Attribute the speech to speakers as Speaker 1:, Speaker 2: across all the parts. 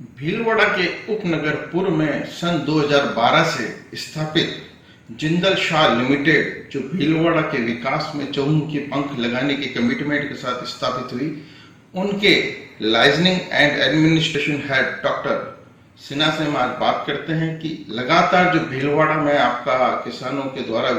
Speaker 1: भीलवाड़ा के उपनगर में सन 2012 से स्थापित जिंदल शाह लिमिटेड, जो भीलवाड़ा के विकास में चहुमुखी पंख लगाने के कमिटमेंट के साथ स्थापित हुई, उनके liaisoning and administration head doctor Sinha से हम आज बात करते हैं कि लगातार जो भीलवाड़ा में आपका किसानों के द्वारा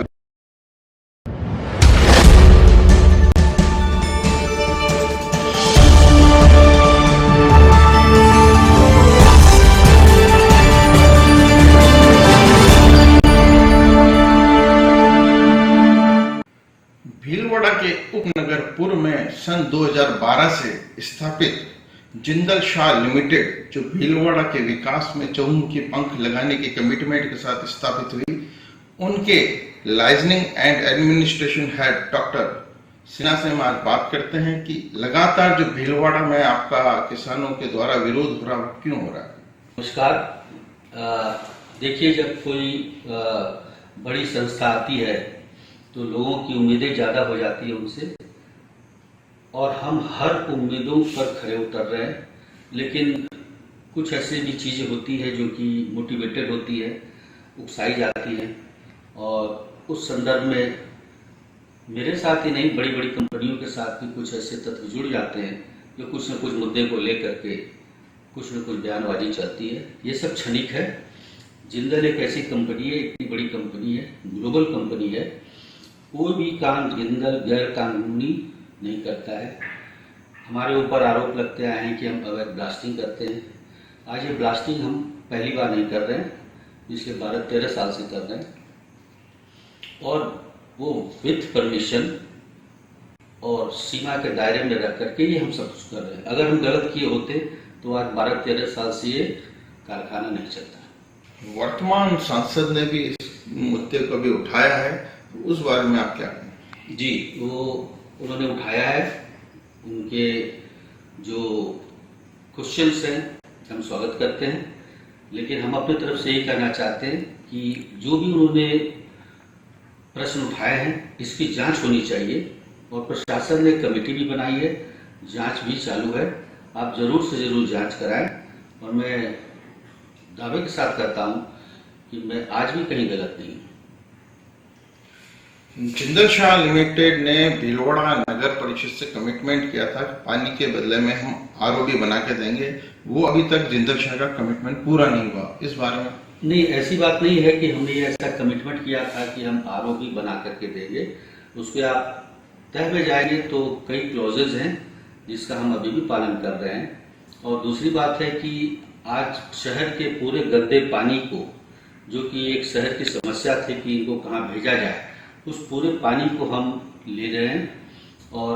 Speaker 1: भीलवाड़ा के उपनगर में सन 2012 से स्थापित जिंदल शाह लिमिटेड, जो भीलवाड़ा के विकास में चहुमुखी पंख लगाने के कमिटमेंट के साथ स्थापित हुई, उनके liaisoning and administration head doctor Sinha से हम आज बात करते हैं कि लगातार जो भीलवाड़ा में आपका किसानों के द्वारा विरोध हो रहा है, क्यों हो रहा है?
Speaker 2: नमस्कार। देखिए, जब कोई बड़ी संस्था आती है तो लोगों की उम्मीदें ज़्यादा हो जाती है उनसे, और हम हर उम्मीदों पर खरे उतर रहे हैं। लेकिन कुछ ऐसी भी चीज़ें होती है जो कि मोटिवेटेड होती है, उकसाई जाती है, और उस संदर्भ में मेरे साथ ही नहीं, बड़ी बड़ी कंपनियों के साथ भी कुछ ऐसे तत्व जुड़ जाते हैं जो कुछ न कुछ मुद्दे को लेकर के कुछ न कुछ बयानबाजी चलती है। ये सब क्षणिक है। जिंदल एक ऐसी कंपनी है, इतनी बड़ी कंपनी है, ग्लोबल कंपनी है। कोई भी काम जिंदल गैर कानूनी नहीं करता है। हमारे ऊपर आरोप लगते आए हैं कि हम अवैध ब्लास्टिंग करते हैं। आज ये ब्लास्टिंग हम पहली बार नहीं कर रहे हैं, पिछले 12-13 साल से कर रहे हैं, और वो विथ परमिशन और सीमा के दायरे में रह करके ये हम सब कुछ कर रहे हैं। अगर हम गलत किए होते तो आज 12-13 साल से ये कारखाना नहीं चलता।
Speaker 1: वर्तमान सांसद ने भी इस मुद्दे को भी उठाया है, उस बारे में आप क्या कहें?
Speaker 2: जी, वो उन्होंने उठाया है। उनके जो क्वेश्चंस हैं हम स्वागत करते हैं, लेकिन हम अपनी तरफ से यही कहना चाहते हैं कि जो भी उन्होंने प्रश्न उठाए हैं इसकी जांच होनी चाहिए, और प्रशासन ने कमेटी भी बनाई है, जांच भी चालू है। आप जरूर से जरूर जांच कराएं, और मैं दावे के साथ कहता हूं कि मैं आज भी कहीं गलत नहीं हूं।
Speaker 1: जिंदल शाह लिमिटेड ने भीलवाड़ा नगर परिषद से कमिटमेंट किया था, पानी के बदले में हम आरओबी बना के देंगे। वो अभी तक जिंदल शाह का कमिटमेंट पूरा नहीं हुआ, इस बारे में?
Speaker 2: नहीं, ऐसी बात नहीं है कि हमने ऐसा कमिटमेंट किया था कि हम आरओबी बना करके देंगे। उस पर आप तह में जाएंगे तो कई क्लॉजेज हैं जिसका हम अभी भी पालन कर रहे हैं। और दूसरी बात है कि आज शहर के पूरे गंदे पानी को, जो कि एक शहर की समस्या थी कि इनको कहाँ भेजा जाए, उस पूरे पानी को हम ले रहे हैं और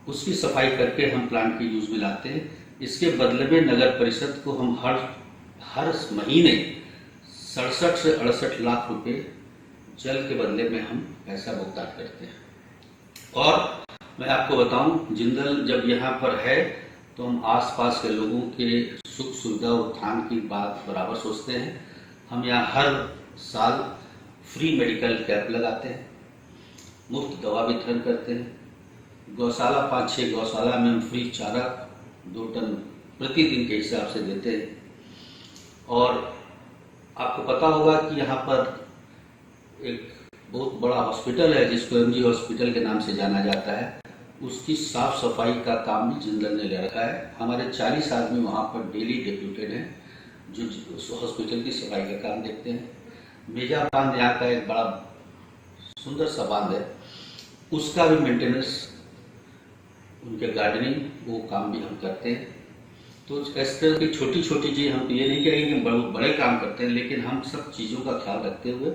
Speaker 2: उसकी सफाई करके हम प्लांट के यूज में लाते हैं। इसके बदले में नगर परिषद को हम हर महीने 67 से 68 लाख रुपए जल के बदले में हम पैसा भुगतान करते हैं। और मैं आपको बताऊं, जिंदल जब यहाँ पर है तो हम आसपास के लोगों के सुख सुविधा उत्थान की बात बराबर सोचते हैं। हम यहाँ हर साल फ्री मेडिकल कैंप लगाते हैं, मुफ्त दवा वितरण करते हैं। गौशाला 5-6 गौशाला में हम फ्री चारा 2 टन प्रतिदिन के हिसाब से देते हैं। और आपको पता होगा कि यहाँ पर एक बहुत बड़ा हॉस्पिटल है जिसको एमजी हॉस्पिटल के नाम से जाना जाता है। उसकी साफ सफाई का काम भी जिंदल ने ले रखा है। हमारे 40 आदमी वहाँ पर डेली डेप्यूटेड हैं जो उस हॉस्पिटल की सफाई का काम देखते हैं। मेजा बांध यहाँ का एक बड़ा सुंदर सा बांध है, उसका भी मेंटेनेंस, उनके गार्डनिंग, वो काम भी हम करते हैं। तो इस तरह की छोटी छोटी चीज़, हम ये नहीं कहेंगे कि बहुत बड़े काम करते हैं, लेकिन हम सब चीज़ों का ख्याल रखते हुए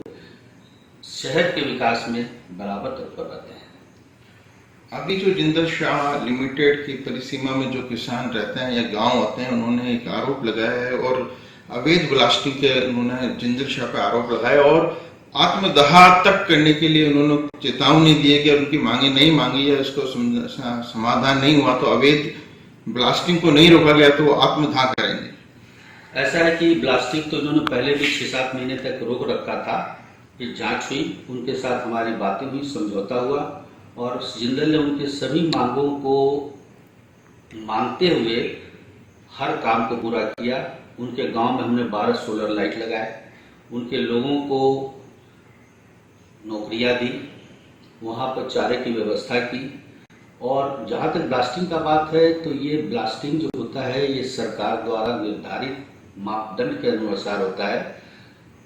Speaker 2: शहर के विकास में बराबर तत्पर रहते हैं।
Speaker 1: अभी जो जिंदल शाह लिमिटेड की परिसीमा में जो किसान रहते हैं या गांव आते हैं, उन्होंने एक आरोप लगाया है और अवैध ब्लास्टिंग के उन्होंने जिंदल शाह पे आरोप लगाया, और आत्मदाह तक करने के लिए उन्होंने चेतावनी दी है कि उनकी मांगे नहीं मांगी है, उसको समाधान नहीं हुआ तो अवैध ब्लास्टिंग को नहीं रोका गया तो वो आत्मदाह करेंगे।
Speaker 2: ऐसा है कि ब्लास्टिंग तो उन्होंने पहले भी 6-7 महीने तक रोक रखा था। फिर जांच हुई, उनके साथ हमारी बातें हुई, समझौता हुआ, और जिंदल ने उनके सभी मांगों को मानते हुए हर काम को पूरा किया। उनके गांव में हमने 12 सोलर लाइट लगाए, उनके लोगों को नौकरियां दी, वहाँ पर चारे की व्यवस्था की। और जहाँ तक ब्लास्टिंग का बात है तो ये ब्लास्टिंग जो होता है ये सरकार द्वारा निर्धारित मापदंड के अनुसार होता है।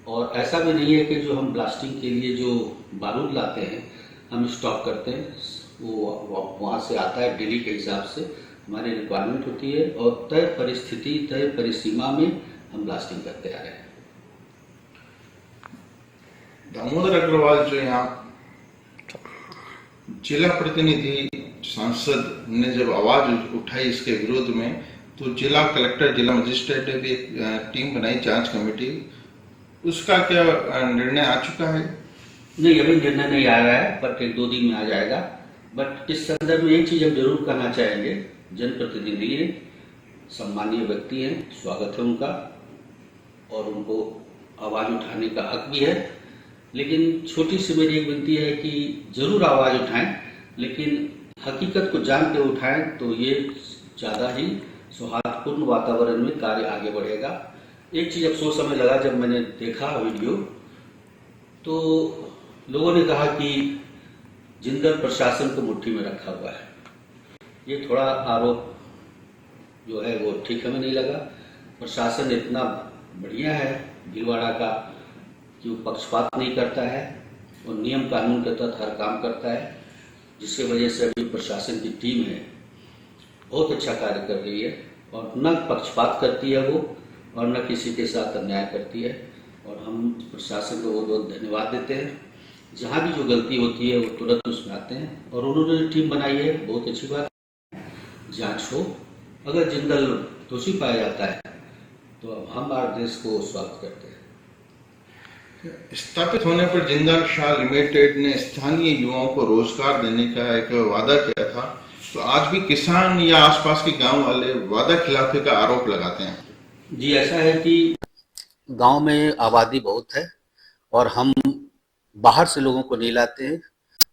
Speaker 2: और ऐसा भी नहीं है कि जो हम ब्लास्टिंग के लिए जो बारूद लाते हैं हम स्टॉक करते हैं, वो वहाँ से आता है डेली के हिसाब से, हमारी रिक्वायरमेंट होती है और तय परिस्थिति तय परिसीमा में हम ब्लास्टिंग करते आ रहे हैं।
Speaker 1: दामोदर अग्रवाल जो यहाँ जिला प्रतिनिधि सांसद ने जब आवाज उठाई इसके विरोध में, तो जिला कलेक्टर जिला मजिस्ट्रेट ने भी एक टीम बनाई, जांच कमेटी। उसका क्या निर्णय आ चुका है?
Speaker 2: नहीं, अभी निर्णय नहीं आया है, बट 1-2 दिन में आ जाएगा। बट इस संदर्भ में एक चीज हम जरूर कहना चाहेंगे, जनप्रतिनिधि हैं, सम्मानीय व्यक्ति हैं, स्वागत है उनका और उनको आवाज उठाने का हक भी है। लेकिन छोटी सी मेरी एक विनती है कि जरूर आवाज उठाएं, लेकिन हकीकत को जान के उठाएं, तो ये ज़्यादा ही सौहार्दपूर्ण वातावरण में कार्य आगे बढ़ेगा। एक चीज़ अफसोस हमें लगा जब मैंने देखा वीडियो, तो लोगों ने कहा कि जिंदल प्रशासन को मुट्ठी में रखा हुआ है। ये थोड़ा आरोप जो है वो ठीक हमें नहीं लगा। प्रशासन इतना बढ़िया है भीलवाड़ा का कि वो पक्षपात नहीं करता है और नियम कानून के तहत हर काम करता है, जिसकी वजह से अभी प्रशासन की टीम है बहुत अच्छा कार्य कर रही है और न पक्षपात करती है वो और न किसी के साथ अन्याय करती है। और हम प्रशासन को बहुत बहुत धन्यवाद देते हैं। जहाँ भी जो गलती होती है वो तुरंत उसमें आते हैं और उन्होंने जो टीम बनाई है बहुत अच्छी बात है। जांच हो, अगर जिंदल दोषी पाया जाता है तो अब हम हमारे देश को स्वागत करते हैं।
Speaker 1: स्थापित होने पर जिंदल शाह लिमिटेड ने स्थानीय युवाओं को रोजगार देने का एक वादा किया था, तो आज भी किसान या आसपास के गांव वाले वादा खिलाफी का आरोप लगाते हैं।
Speaker 2: जी, ऐसा है कि गांव में आबादी बहुत है और हम बाहर से लोगों को नहीं लाते हैं।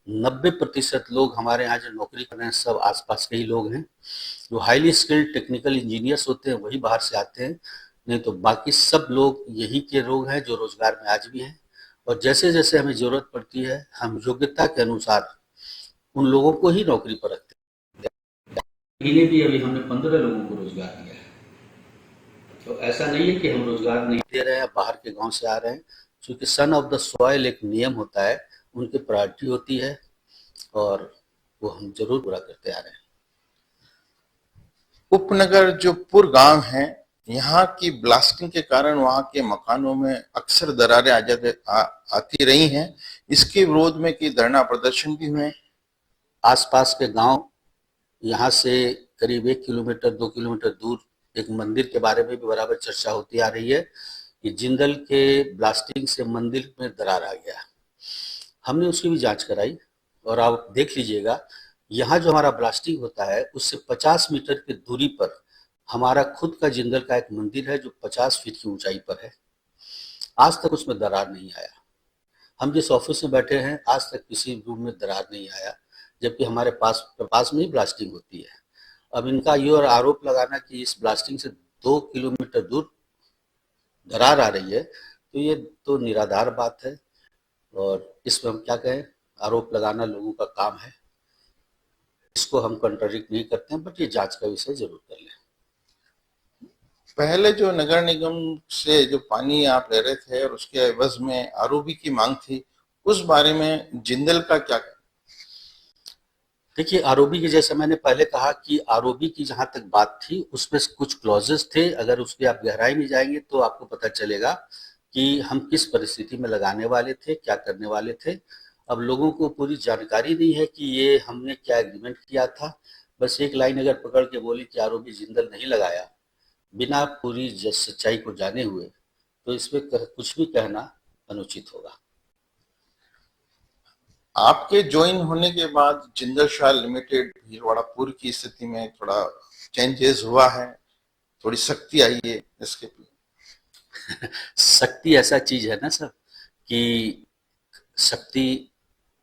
Speaker 2: 90% लोग हमारे यहाँ जो नौकरी कर रहे हैं सब आसपास के ही लोग हैं। जो हाईली स्किल्ड टेक्निकल इंजीनियर्स होते हैं वही बाहर से आते हैं, नहीं तो बाकी सब लोग यही के लोग हैं जो रोजगार में आज भी हैं। और जैसे जैसे हमें जरूरत पड़ती है हम योग्यता के अनुसार उन लोगों को ही नौकरी पर रखते हैं। महीने भी अभी हमने 15 लोगों को रोजगार दिया है। तो ऐसा नहीं है कि हम रोजगार नहीं दे रहे हैं, बाहर के गांव से आ रहे हैं। क्योंकि सन ऑफ द सॉइल एक नियम होता है, उनकी प्रायोरिटी होती है और वो हम जरूर पूरा करते आ रहे हैं।
Speaker 1: उपनगर जो पुर गांव है, यहाँ की ब्लास्टिंग के कारण वहां के मकानों में अक्सर दरारें आती रही हैं। इसके विरोध में कई धरना प्रदर्शन भी हुए।
Speaker 2: आसपास के गांव, यहाँ से करीब 1 किलोमीटर 2 किलोमीटर दूर एक मंदिर के बारे में भी बराबर चर्चा होती आ रही है कि जिंदल के ब्लास्टिंग से मंदिर में दरार आ गया। हमने उसकी भी जांच कराई और आप देख लीजिएगा, यहाँ जो हमारा ब्लास्टिंग होता है उससे 50 मीटर की दूरी पर हमारा खुद का जिंदल का एक मंदिर है जो 50 फीट की ऊंचाई पर है। आज तक उसमें दरार नहीं आया। हम जिस ऑफिस में बैठे हैं आज तक किसी रूम में दरार नहीं आया, जबकि हमारे पास में ही ब्लास्टिंग होती है। अब इनका ये और आरोप लगाना कि इस ब्लास्टिंग से 2 किलोमीटर दूर दरार आ रही है, तो ये तो निराधार बात है और इसमें हम क्या कहें, आरोप लगाना लोगों का काम है। इसको हम कंट्राडिक्ट नहीं करते हैं, बट ये जांच का विषय जरूर कर लें।
Speaker 1: पहले जो नगर निगम से जो पानी आप ले रहे थे और उसके एवज में आरओबी की मांग थी, उस बारे में जिंदल का क्या?
Speaker 2: देखिए, आरओबी की जैसे मैंने पहले कहा कि आरओबी की जहां तक बात थी उसमें कुछ क्लॉजेस थे। अगर उसके आप गहराई में जाएंगे तो आपको पता चलेगा कि हम किस परिस्थिति में लगाने वाले थे, क्या करने वाले थे। अब लोगों को पूरी जानकारी नहीं है कि ये हमने क्या एग्रीमेंट किया था। बस एक लाइन अगर पकड़ के बोली कि आरओबी जिंदल नहीं लगाया, बिना पूरी सच्चाई को जाने हुए, तो इसमें कुछ भी कहना अनुचित होगा।
Speaker 1: आपके ज्वाइन होने के बाद जिंदल शाह लिमिटेड भीलवाड़ा पूर्व की स्थिति में थोड़ा चेंजेस हुआ है, थोड़ी सख्ती आई है इसके?
Speaker 2: शक्ति ऐसा चीज है ना सर कि शक्ति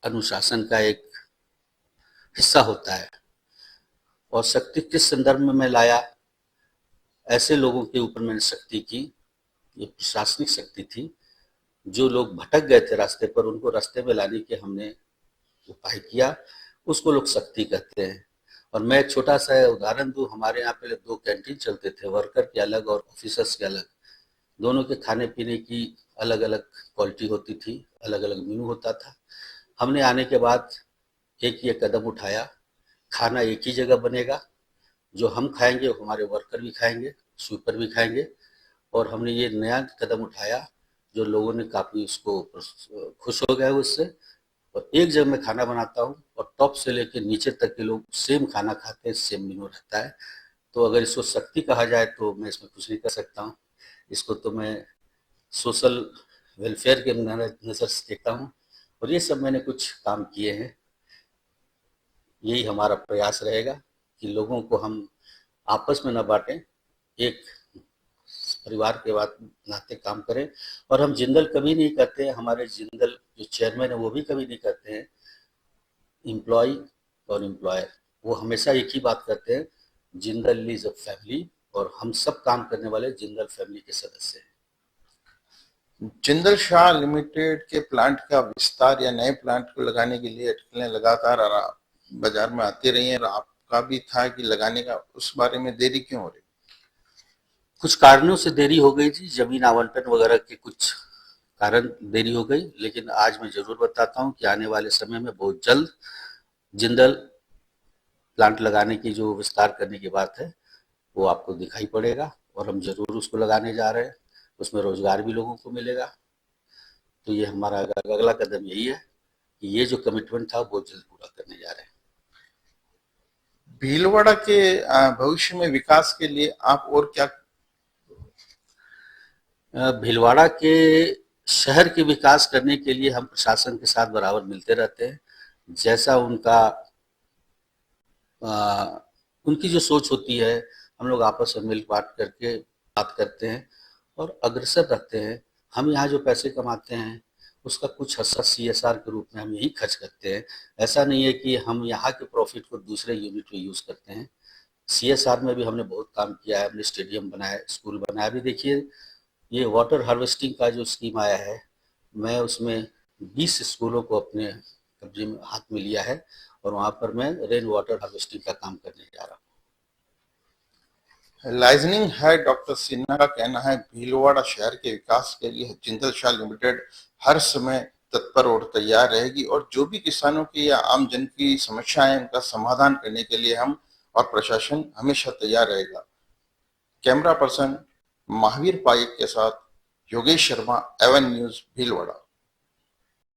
Speaker 2: अनुशासन का एक हिस्सा होता है। और शक्ति किस संदर्भ में मैं लाया, ऐसे लोगों के ऊपर मैंने सख्ती की। ये प्रशासनिक शक्ति थी। जो लोग भटक गए थे रास्ते पर, उनको रास्ते में लाने के हमने उपाय किया, उसको लोग सख्ती कहते हैं। और मैं एक छोटा सा उदाहरण दूं, हमारे यहाँ पहले 2 कैंटीन चलते थे, वर्कर के अलग और ऑफिसर्स के अलग। दोनों के खाने पीने की अलग अलग क्वालिटी होती थी, अलग अलग मेनू होता था। हमने आने के बाद एक ये कदम उठाया, खाना एक ही जगह बनेगा, जो हम खाएंगे वो हमारे वर्कर भी खाएंगे, स्वीपर भी खाएंगे। और हमने ये नया कदम उठाया, जो लोगों ने काफ़ी उसको खुश हो गए उससे। और एक जगह मैं खाना बनाता हूँ और टॉप से लेकर नीचे तक के लोग सेम खाना खाते हैं, सेम मेनू रहता है। तो अगर इसको शक्ति कहा जाए तो मैं इसमें कुछ नहीं कर सकता हूँ। इसको तो मैं सोशल वेलफेयर के नज़र से देखता हूँ। और ये सब मैंने कुछ काम किए हैं। यही हमारा प्रयास रहेगा कि लोगों को हम आपस में न बांटें, एक परिवार के बाद नाते काम करें। और हम जिंदल कभी नहीं करते हैं, हमारे जिंदल जो चेयरमैन है वो भी कभी नहीं करते हैं, एम्प्लॉय और एम्प्लॉयर वो हमेशा एक ही बात करते हैं, जिंदल इज अ फैमिली, और हम सब काम करने वाले जिंदल फैमिली के सदस्य हैं।
Speaker 1: जिंदल शाह लिमिटेड के प्लांट का विस्तार या नए प्लांट को लगाने के लिए अटकलें लगातार बाजार में आती रही हैं और आपका भी था कि लगाने का, उस बारे में देरी क्यों हो रही?
Speaker 2: कुछ कारणों से देरी हो गई थी, जमीन आवंटन वगैरह के कुछ कारण देरी हो गई। लेकिन आज मैं जरूर बताता हूँ कि आने वाले समय में बहुत जल्द जिंदल प्लांट लगाने की जो विस्तार करने की बात है वो आपको दिखाई पड़ेगा, और हम जरूर उसको लगाने जा रहे हैं। उसमें रोजगार भी लोगों को मिलेगा। तो ये हमारा अगला कदम यही है कि ये जो कमिटमेंट था वो जल्द पूरा करने जा रहे हैं।
Speaker 1: भीलवाड़ा के भविष्य में विकास के लिए आप और क्या?
Speaker 2: भीलवाड़ा के शहर के विकास करने के लिए हम प्रशासन के साथ बराबर मिलते रहते हैं। जैसा उनकी जो सोच होती है, हम लोग आपस में मिल बांट करके बात करते हैं और अग्रसर रखते हैं। हम यहाँ जो पैसे कमाते हैं उसका कुछ हिस्सा CSR के रूप में हम यही खर्च करते हैं। ऐसा नहीं है कि हम यहाँ के प्रॉफिट को दूसरे यूनिट में यूज करते हैं। CSR में भी हमने बहुत काम किया है, हमने स्टेडियम बनाया, स्कूल बनाया। अभी देखिए ये वाटर हार्वेस्टिंग का जो स्कीम आया है, मैं उसमें 20 स्कूलों को अपने कब्जे में हाथ में लिया है और वहाँ पर मैं रेन वाटर हार्वेस्टिंग का काम करने जा रहा हूँ।
Speaker 1: लाइजनिंग हेड डॉक्टर सिन्हा का कहना है, भीलवाड़ा शहर के विकास के लिए जिंदल शाह लिमिटेड हर समय तत्पर और तैयार रहेगी और जो भी किसानों की या आम जन की समस्याएं हैं उनका समाधान करने के लिए हम और प्रशासन हमेशा तैयार रहेगा। कैमरा पर्सन महावीर पाइक के साथ योगेश शर्मा, एवन न्यूज, भीलवाड़ा।